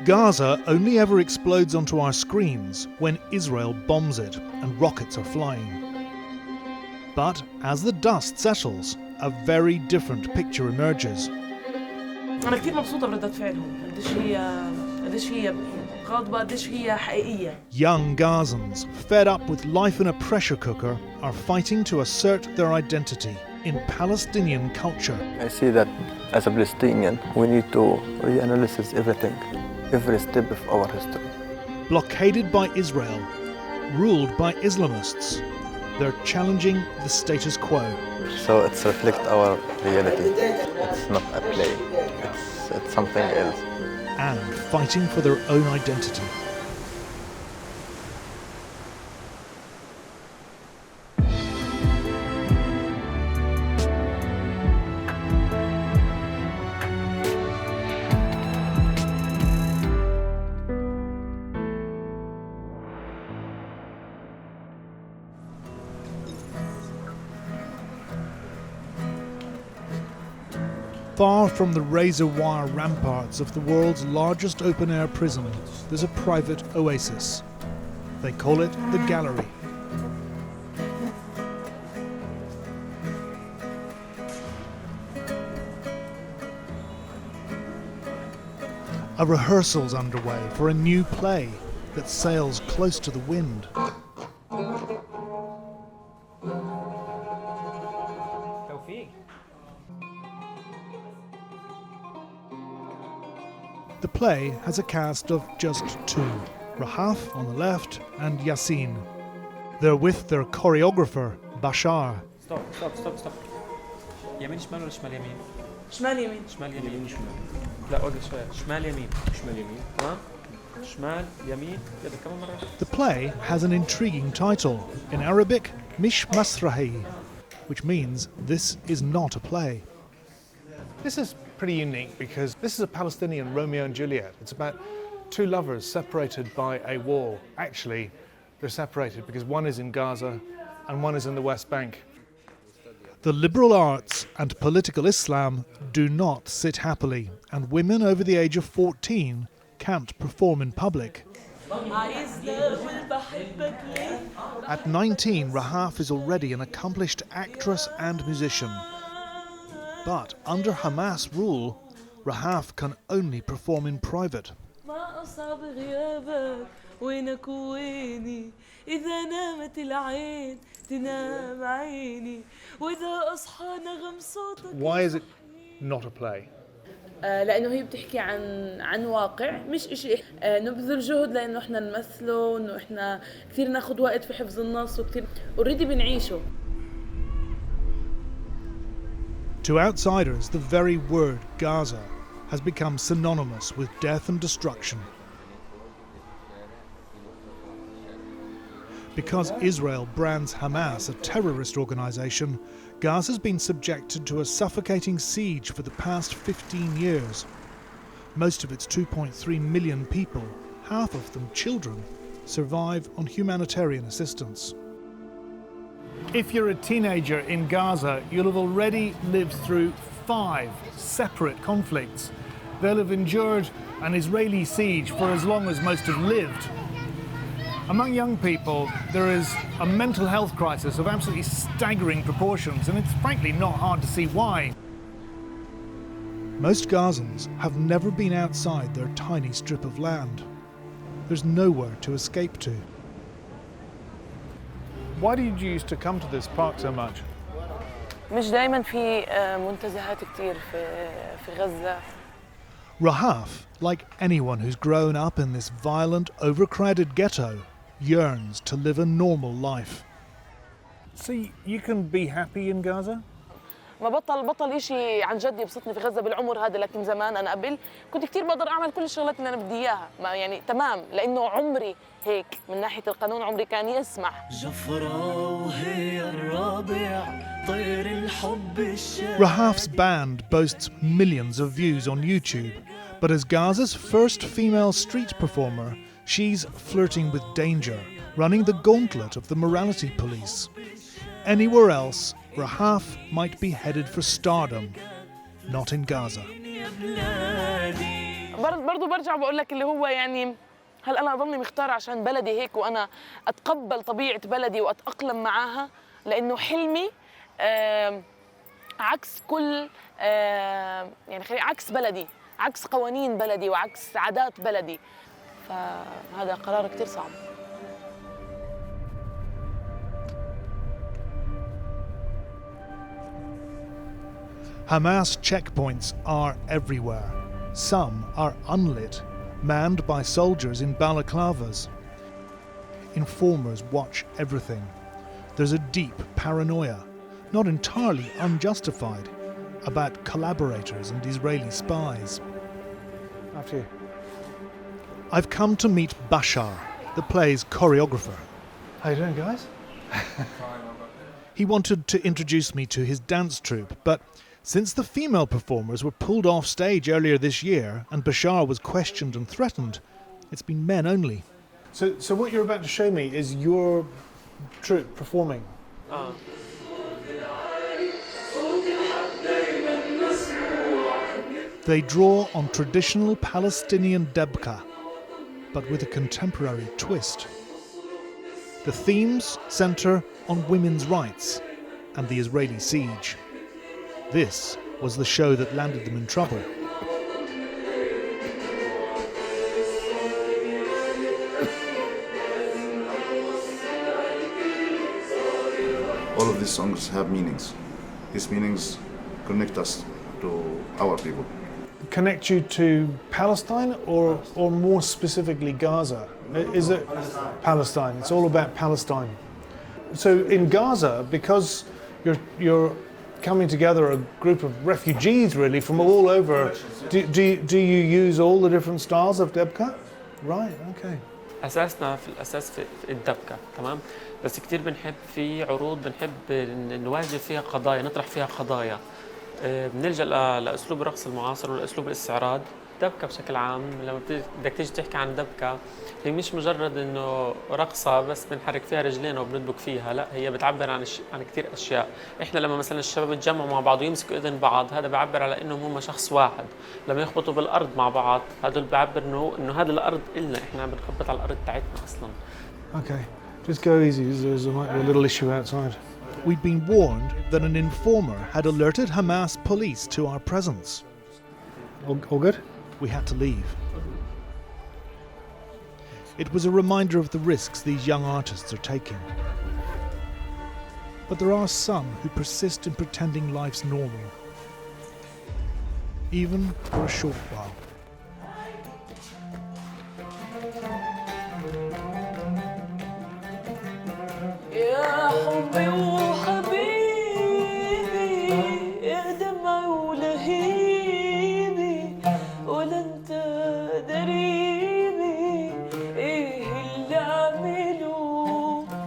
Gaza only ever explodes onto our screens when Israel bombs it and rockets are flying. But as the dust settles, a very different picture emerges. أنا كثير مبسوطة بردة فعلهم، قديش هي غاضبة، قديش هي حقيقية. Young Gazans, fed up with life in a pressure cooker, are fighting to assert their identity in Palestinian culture. I see that as a Palestinian, we need to reanalyze everything, every step of our history. Blockaded by Israel, ruled by Islamists, they're challenging the status quo. So it's reflect our reality. It's not a play. It's something else. And fighting for their own identity. Far from the razor-wire ramparts of the world's largest open-air prison, there's a private oasis. They call it the Gallery. A rehearsal's underway for a new play that sails close to the wind. The play has a cast of just two, Rahaf on the left and Yassin. They're with their choreographer, Bashar. Stop. يمين شمال ولا شمال يمين؟ شمال يمين. شمال يمين لا وقف شوية. شمال يمين. شمال يمين. تمام؟ شمال يمين. يلا كمان مرة. The play has an intriguing title. In Arabic, Mish Masrahi, which means this is not a play. This is pretty unique because this is a Palestinian Romeo and Juliet. It's about two lovers separated by a wall. Actually, they're separated because one is in Gaza and one is in the West Bank. The liberal arts and political Islam do not sit happily, and women over the age of 14 can't perform in public. At 19, Rahaf is already an accomplished actress and musician. But under Hamas rule, Rahaf can only perform in private. Why is it not a play? لأنه هي بتحكي عن واقع مش إشي نبذل جهد لأنه إحنا نمثله إنه إحنا كثير ناخد وقت في حفظ النص وكثير already بنعيشه. To outsiders, the very word Gaza has become synonymous with death and destruction. Because Israel brands Hamas a terrorist organization, Gaza's been subjected to a suffocating siege for the past 15 years. Most of its 2.3 million people, half of them children, survive on humanitarian assistance. If you're a teenager in Gaza, you'll have already lived through 5 separate conflicts. They'll have endured an Israeli siege for as long as most have lived. Among young people, there is a mental health crisis of absolutely staggering proportions, and it's frankly not hard to see why. Most Gazans have never been outside their tiny strip of land. There's nowhere to escape to. Why did you used to come to this park so much? مش دايما في منتزهات كتير في غزة. Rahaf, like anyone who's grown up in this violent, overcrowded ghetto, yearns to live a normal life. So you can be happy in Gaza? ما بطل إشي عن جد يبسطني في غزة بالعمر هذا، لكن زمان أنا قبل كنت كتير بقدر أعمل كل الشغلات اللي أنا بدي إياها، ما يعني تمام، لأنه عمري هيك من ناحية القانون عمري كان يسمح. Rahaf's band boasts millions of views on YouTube, but as Gaza's first female street performer, she's flirting with danger, running the gauntlet of the morality police. Anywhere else, Rahaf might be headed for stardom, not in Gaza. برا برضو برجع بقول لك اللي هو يعني هل انا اضلني مختار عشان بلدي هيك وانا اتقبل طبيعه بلدي واتاقلم معاها، لانه حلمي عكس كل يعني عكس بلدي، عكس قوانين بلدي وعكس عادات بلدي، فهذا قرار كتير صعب. Hamas checkpoints are everywhere. Some are unlit, manned by soldiers in balaclavas. Informers watch everything. There's a deep paranoia, not entirely unjustified, about collaborators and Israeli spies. After you. I've come to meet Bashar, the play's choreographer. How you doing, guys? He wanted to introduce me to his dance troupe, but since the female performers were pulled off stage earlier this year and Bashar was questioned and threatened, it's been men only. So what you're about to show me is your troupe performing. They draw on traditional Palestinian debka, but with a contemporary twist. The themes centre on women's rights and the Israeli siege. This was the show that landed them in trouble. All of these songs have meanings. These meanings connect us to our people. Connect you to Palestine or more specifically Gaza? Is it Palestine? It's all about Palestine. So in Gaza, because you're coming together a group of refugees really from all over, do you use all the different styles of debka? Right, okay. اساسنا في الاساس في الدبكه، تمام؟ بس كثير بنحب في عروض بنحب نواجه فيها قضايا، نطرح فيها قضايا. بنلجأ لاسلوب الرقص المعاصر والاسلوب الاستعراض. دبكه بشكل عام لما بدك تيجي تحكي عن دبكه هي مش مجرد انه رقصه بس بنحرك فيها رجلينا وبندبك فيها، لا هي بتعبر عن كثير اشياء. احنا لما مثلا الشباب يتجمعوا مع بعض ويمسكوا اذن بعض هذا بيعبر على انهم هم شخص واحد. لما يخبطوا بالارض مع بعض هذول بيعبر انه هذا الارض إلنا، احنا بنخبط على الارض تاعتنا اصلا. Okay, just go easy. There might be a little issue outside. We'd been warned that an informer had alerted Hamas police to our presence. All good? We had to leave. It was a reminder of the risks these young artists are taking. But there are some who persist in pretending life's normal, even for a short while.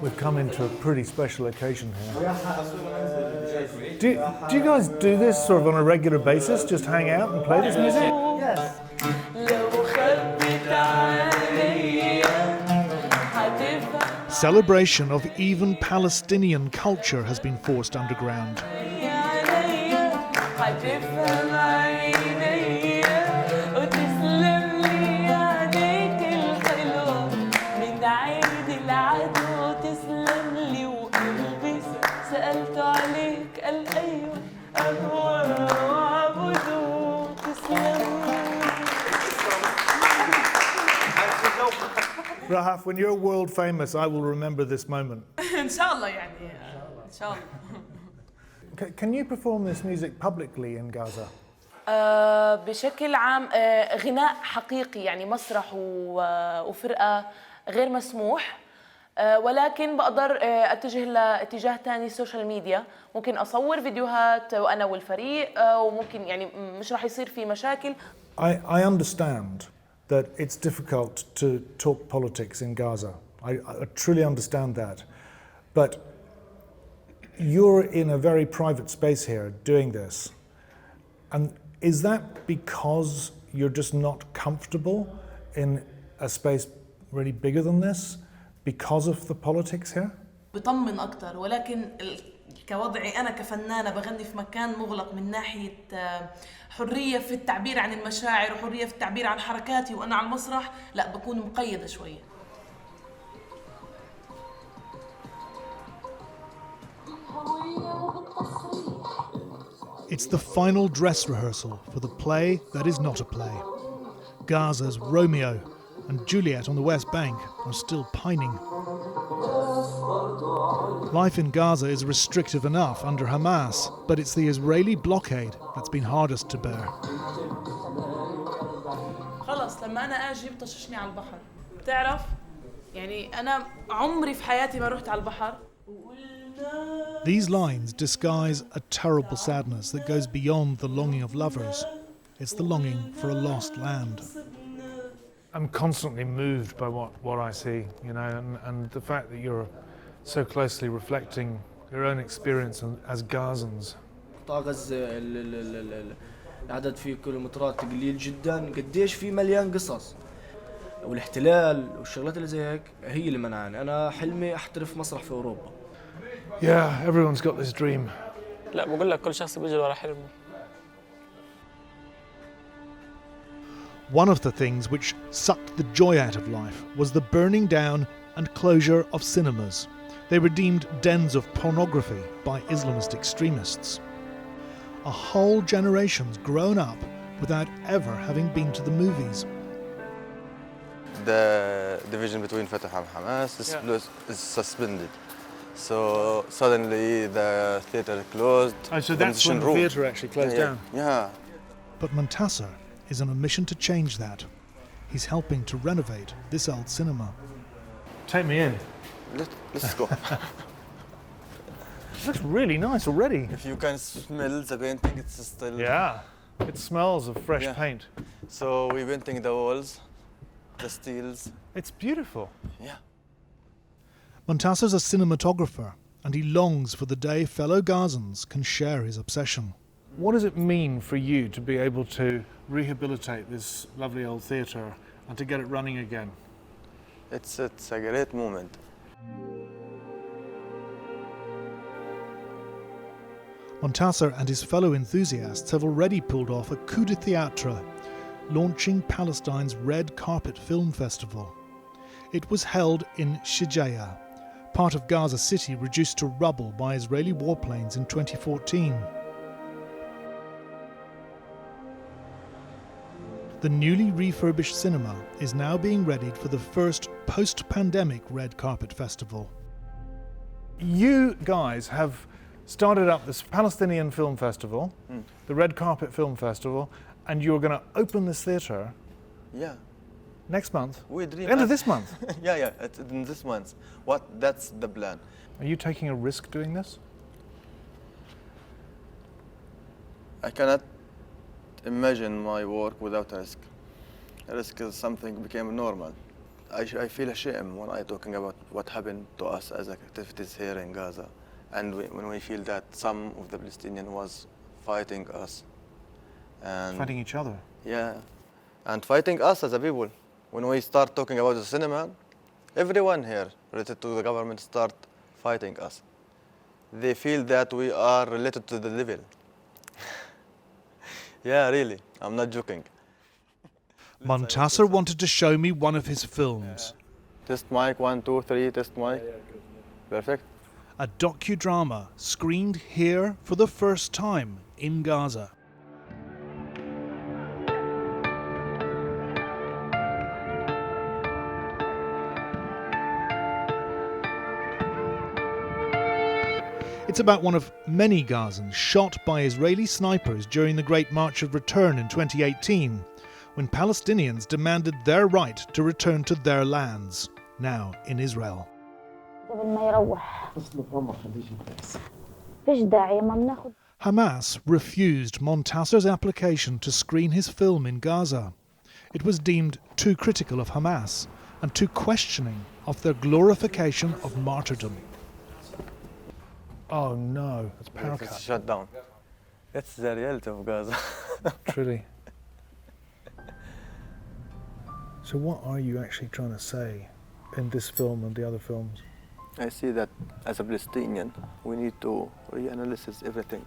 We've come into a pretty special occasion here. Do you guys do this sort of on a regular basis? Just hang out and play this music? Yes. Celebration of even Palestinian culture has been forced underground. Rahaf, when you're world famous, I will remember this moment. إن شاء الله يعني إن شاء الله. Can you perform this music publicly in Gaza? بشكل عام غناء حقيقي يعني مسرح وفرقة غير مسموح، ولكن بقدر اتجه لاتجاه ثاني السوشيال ميديا، ممكن اصور فيديوهات وانا والفريق وممكن يعني مش راح يصير في مشاكل. I understand that it's difficult to talk politics in Gaza. I truly understand that. But you're in a very private space here doing this. And is that because you're just not comfortable in a space really bigger than this because of the politics here? بطمن اكثر، ولكن كوضعي أنا كفنانة بغني في مكان مغلق من ناحية حرية في التعبير عن المشاعر وحرية في التعبير عن حركاتي وأنا على المسرح، لا بكون مقيدة شوية. It's the final dress rehearsal for the play that is not a play. Gaza's Romeo and Juliet on the West Bank are still pining. Life in Gaza is restrictive enough under Hamas, but it's the Israeli blockade that's been hardest to bear. خلص لما أنا أجي بطششني على البحر، بتعرف؟ يعني أنا عمري في حياتي ما رحت على البحر. These lines disguise a terrible sadness that goes beyond the longing of lovers. It's the longing for a lost land. I'm constantly moved by what I see, you know, and the fact that you're so closely reflecting your own experience as Gazans. قطاع غزة العدد فيه كيلومترات قليل جدا، قديش فيه مليان قصص، والاحتلال والشغلات اللي زي هيك هي اللي منعاني. أنا حلمي أحترف مسرح في أوروبا. Yeah, everyone's got this dream. لا بقول لك كل شخص بيجري ورا حلمه. One of the things which sucked the joy out of life was the burning down and closure of cinemas. They were deemed dens of pornography by Islamist extremists. A whole generation's grown up without ever having been to the movies. The division between Fatah and Hamas is suspended. So suddenly the theatre closed. Oh, so that's when the theatre actually closed down? Yeah. But Montasser is on a mission to change that. He's helping to renovate this old cinema. Take me in. Let's go. It looks really nice already. If you can smell the painting, it's still... Yeah, it smells of fresh paint. So we're painting the walls, the steels. It's beautiful. Yeah. Montasser's a cinematographer, and he longs for the day fellow Gazans can share his obsession. What does it mean for you to be able to rehabilitate this lovely old theatre and to get it running again? It's a great moment. Montasser and his fellow enthusiasts have already pulled off a coup de théâtre, launching Palestine's Red Carpet Film Festival. It was held in Shijaya, part of Gaza City reduced to rubble by Israeli warplanes in 2014. The newly refurbished cinema is now being readied for the first post-pandemic Red Carpet Festival. You guys have started up this Palestinian Film Festival, the Red Carpet Film Festival, and you're going to open this theatre next month? We dream end of this month? Yeah, it's in this month. That's the plan. Are you taking a risk doing this? I cannot imagine my work without a risk. A risk is something became normal. I feel ashamed when I'm talking about what happened to us as activities here in Gaza. And when we feel that some of the Palestinians was fighting us. And fighting each other? Yeah, and fighting us as a people. When we start talking about the cinema, everyone here related to the government start fighting us. They feel that we are related to the devil. Yeah, really, I'm not joking. Montasser wanted to show me one of his films. Test mic, 1, 2, 3, test mic. Perfect. A docudrama screened here for the first time in Gaza. It's about one of many Gazans shot by Israeli snipers during the Great March of Return in 2018, when Palestinians demanded their right to return to their lands, now in Israel. Hamas refused Montasser's application to screen his film in Gaza. It was deemed too critical of Hamas and too questioning of their glorification of martyrdom. Oh no, it's power cut. It's shut down. That's the reality of Gaza. Truly. So what are you actually trying to say in this film and the other films? I see that as a Palestinian, we need to reanalyze everything.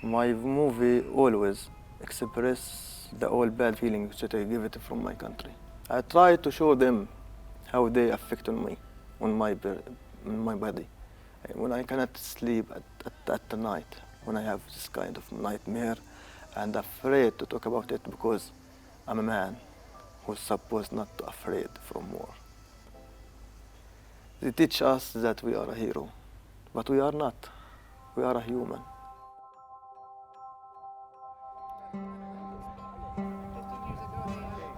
My movie always express the all bad feelings that I give it from my country. I try to show them how they affect on me, on my body. When I cannot sleep at the night, when I have this kind of nightmare and afraid to talk about it because I'm a man who's supposed not to afraid from war. They teach us that we are a hero, but we are not. We are a human.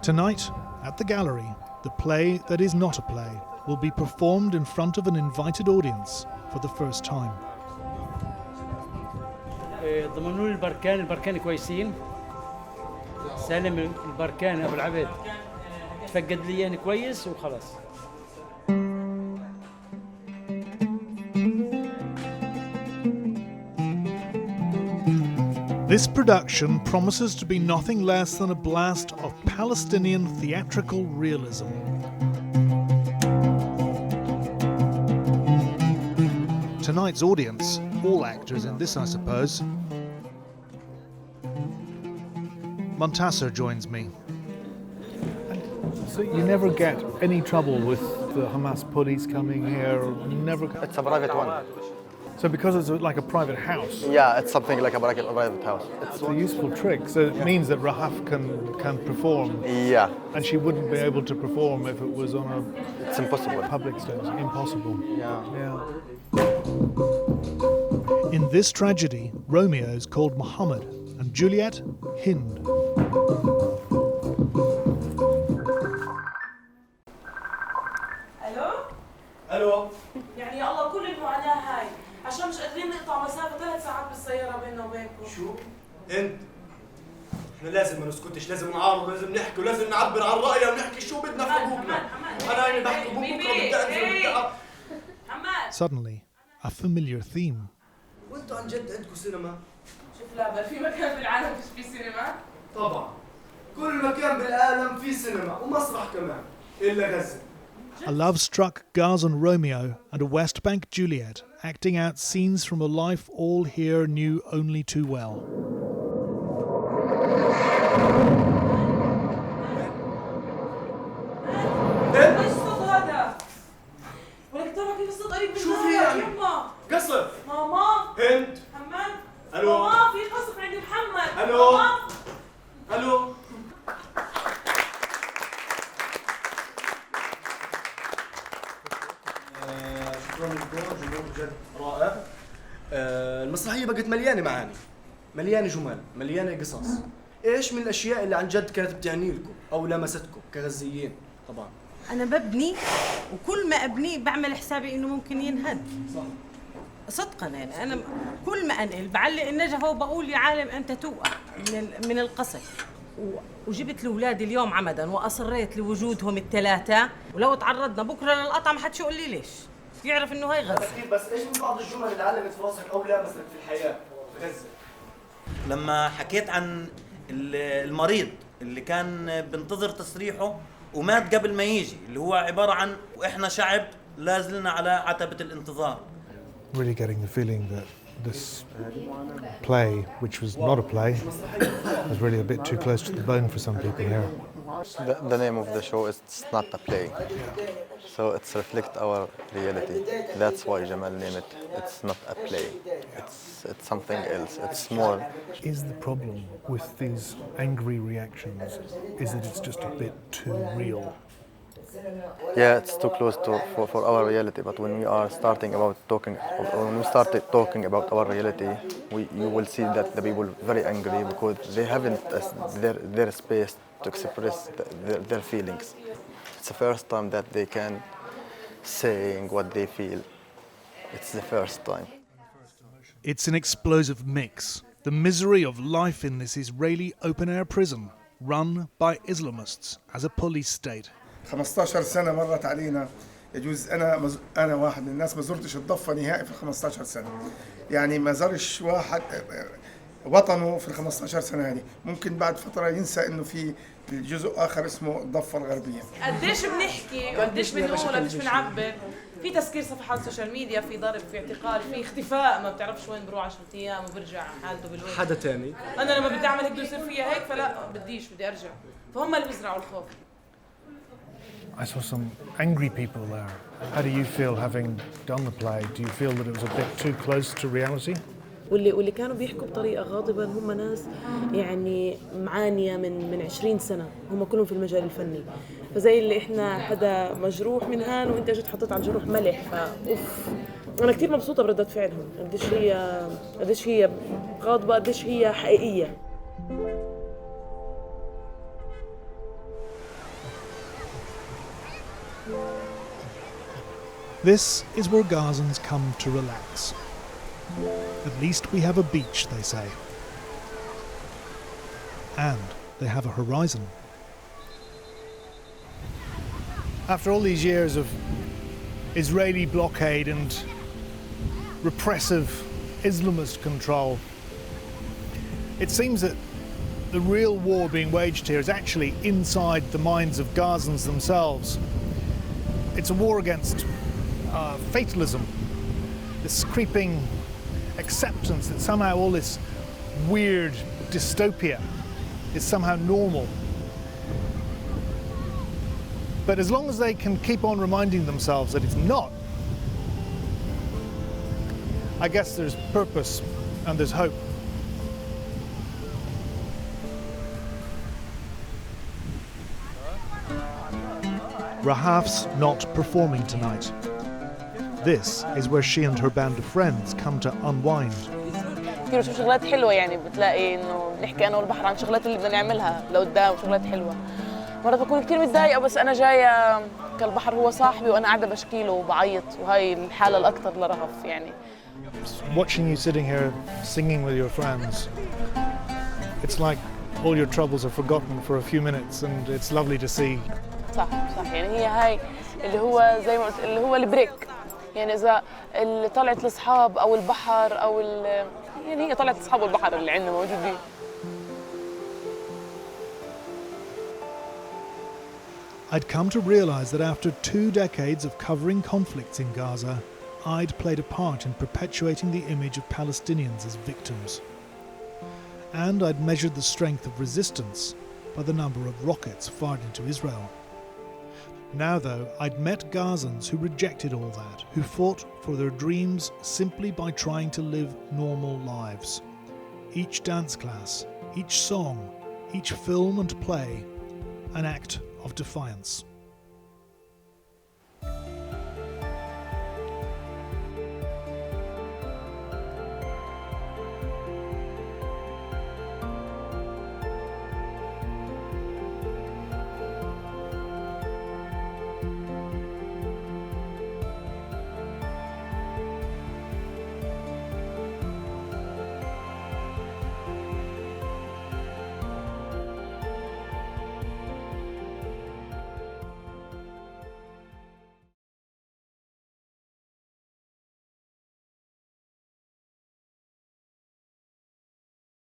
Tonight, at the gallery, the play that is not a play will be performed in front of an invited audience for the first time. ضمنوا لي البركان كويسين. سالم البركان ابو العبد تفقد لي يعني كويس وخلاص. This production promises to be nothing less than a blast of Palestinian theatrical realism. Tonight's audience, all actors in this I suppose. Montasser joins me. So you never get any trouble with the Hamas police coming here? Or never. It's a private one. So because it's like a private house. Yeah, it's something like a private house. It's a useful trick. So it means that Rahaf can perform. Yeah. And she wouldn't be able to perform if it was on a It's impossible. public stage. Impossible. Yeah. In this tragedy, Romeo is called Muhammad and Juliet, Hind. الو يعني يا الله كل المعاناة هاي عشان مش قادرين نقطع مسافة 3 ساعات بالسيارة بيننا وبينكم. شو؟ انت احنا لازم ما نسكتش، لازم نعارض، لازم نحكي ولازم نعبر عن رأينا ونحكي شو بدنا في حقوقنا. انا هيني بحكي بكره بدي انزل حماد. Suddenly, a familiar theme. وانتوا عن جد عندكم سينما؟ شوف لا بل في مكان في العالم مش في سينما؟ طبعا كل مكان بالعالم في سينما ومسرح كمان الا غزة. A love-struck Gazan Romeo and a West Bank Juliet acting out scenes from a life all here knew only too well. ايش الصوت هذا؟ ولك ترى كيف الصوت قريب من شو في يعني؟ قصف. ماما هند. حماد. الو. ماما في قصف عند محمد. الو. ماما. الو. شكرا لكم، جمهور جد رائع. المسرحية بقت مليانة معاني، مليانة جمل، مليانة قصص. ايش من الاشياء اللي عن جد كانت بتعني لكم او لمستكم كغزيين؟ طبعا أنا ببني وكل ما أبني بعمل حسابي إنه ممكن ينهد. صح. صدقاً يعني أنا كل ما أنقل بعلق النجفة وبقول يا عالم أنت توقع من القصف. وجبت لأولادي اليوم عمداً وأصريت لوجودهم الثلاثة، ولو تعرضنا بكرة للقطع ما حدش يقول لي ليش. يعرف إنه هاي غزة. بس ايش من بعض الجمل اللي علمت في راسك او لمست في الحياة في غزة؟ لما حكيت عن المريض اللي كان بنتظر تصريحه ومات قبل ما يجي، اللي هو عبارة عن وإحنا شعب لازلنا على عتبة الانتظار. Really getting the feeling that this play, which was not a play, was really a bit too close to the bone for some people here. The name of the show is It's Not a Play. So it's reflect our reality. That's why Jamal named it It's Not a Play. It's something else. It's more. Is the problem with these angry reactions is that it's just a bit too real? Yeah, it's too close for our reality. But when we are starting about talking, or when we started talking about our reality, you will see that the people very angry because they haven't their space to express their feelings. It's the first time that they can saying what they feel. It's the first time. It's an explosive mix. The misery of life in this Israeli open-air prison, run by Islamists as a police state. 15 سنة مرت علينا. يجوز أنا واحد من الناس ما زرتش الضفة نهائي في 15 سنة. يعني ما زارش واحد وطنه في 15 سنة هذه. ممكن بعد فترة ينسى إنه في جزء آخر اسمه الضفة الغربية. قديش بنحكي وقديش بنقول وقديش بنعبر في تسكير صفحات السوشيال ميديا، في ضرب، في اعتقال، في اختفاء، ما بتعرفش وين بروح 10 ايام وبرجع حالته بالوجه. حدا تاني انا لما بدي اعمل هيك بده يصير فيها هيك، فلا بدي ارجع. فهم اللي بيزرعوا الخوف. I saw some angry people there. How do you feel having done the play? Do you feel that it was a bit too close to reality? واللي كانوا بيحكوا بطريقه غاضبه هم ناس يعني معانيه من 20 سنه، هم كلهم في المجال الفني. فزي اللي احنا حدا مجروح من هان وانت اجيت حطيت على الجروح ملح، فاوف. انا كثير مبسوطه بردة فعلهم، قديش هي غاضبه، قديش هي حقيقيه. This is where Gazans come to relax. At least we have a beach, they say. And they have a horizon. After all these years of Israeli blockade and repressive Islamist control, it seems that the real war being waged here is actually inside the minds of Gazans themselves. It's a war against fatalism, this creeping acceptance that somehow all this weird dystopia is somehow normal. But as long as they can keep on reminding themselves that it's not, I guess there's purpose and there's hope. Rahaf's not performing tonight. This is where she and her band of friends come to unwind. كثير بشوف شغلات حلوه، يعني بتلاقي انه بنحكي انا والبحر عن شغلات اللي بدنا نعملها لقدام، شغلات حلوه. مرات بكون كثير متضايقه بس انا جايه كالبحر هو صاحبي وانا قاعده بشكي له وبعيط، وهي الحاله الاكثر لرهف يعني. Watching you sitting here singing with your friends, it's like all your troubles are forgotten for a few minutes and it's lovely to see. صح يعني هي هاي اللي هو زي ما قلت اللي هو البريك، يعني اذا اللي طلعت الاصحاب او البحر او يعني هي طلعت اصحاب البحر اللي عندنا موجودين. I'd come to realise that after 2 decades of covering conflicts in Gaza, I'd played a part in perpetuating the image of Palestinians as victims. And I'd measured the strength of resistance by the number of rockets fired into Israel. Now, though, I'd met Gazans who rejected all that, who fought for their dreams simply by trying to live normal lives. Each dance class, each song, each film and play, an act of defiance.